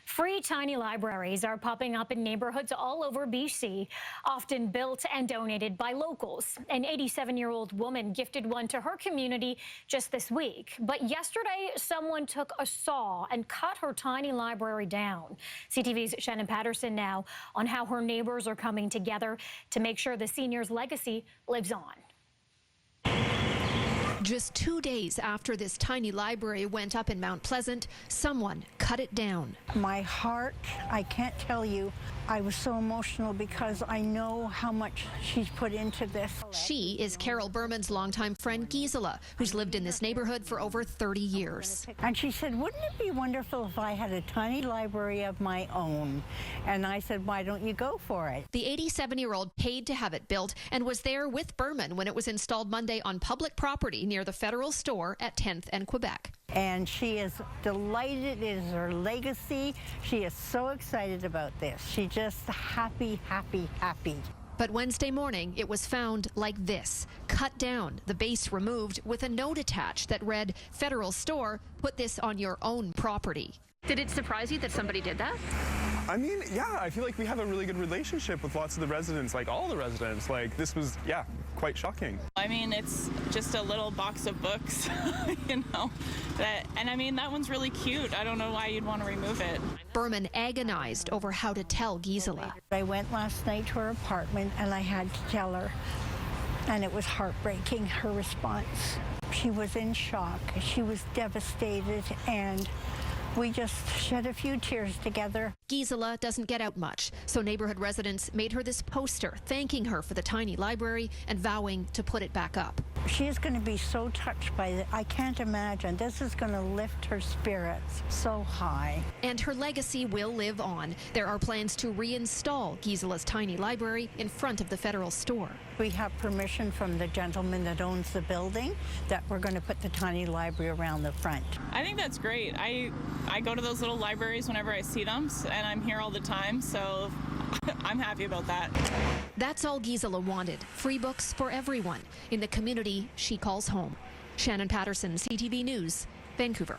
Free tiny libraries are popping up in neighborhoods all over BC, often built and donated by locals. An 87-year-old woman gifted one to her community just this week. But yesterday, someone took a saw and cut her tiny library down. CTV's Shannon Patterson now on how her neighbors are coming together to make sure the senior's legacy lives on. Just 2 days after this tiny library went up in Mount Pleasant, someone cut it down. My heart, I can't tell you, I was so emotional because I know how much she's put into this. She is Carol Berman's longtime friend Gisela, who's lived in this neighborhood for over 30 years. And she said, wouldn't it be wonderful if I had a tiny library of my own? And I said, why don't you go for it? The 87-year-old paid to have it built and was there with Berman when it was installed Monday on public property near the Federal Store at 10th and Quebec. And she is delighted. It is her legacy. She is so excited about this. She's just happy, happy, happy. But Wednesday morning, it was found like this, cut down, the base removed with a note attached that read, Federal Store, put this on your own property. Did it surprise you that somebody did that? I mean, yeah, I feel like we have a really good relationship with lots of the residents, like all the residents. Like, this was, yeah, quite shocking. I mean, it's just a little box of books, you know, and I mean, that one's really cute. I don't know why you'd want to remove it. Berman agonized over how to tell Gisela. I went last night to her apartment and I had to tell her, and it was heartbreaking, her response. She was in shock. She was devastated, and we just shed a few tears together. Gisela doesn't get out much, so neighborhood residents made her this poster thanking her for the tiny library and vowing to put it back up. She is going to be so touched by it. I can't imagine. This is going to lift her spirits so high. And her legacy will live on. There are plans to reinstall Gisela's tiny library in front of the Federal Store. We have permission from the gentleman that owns the building that we're going to put the tiny library around the front. I think that's great. I go to those little libraries whenever I see them, and I'm here all the time, so I'm happy about that. That's all Gisela wanted, free books for everyone in the community she calls home. Shannon Patterson, CTV News, Vancouver.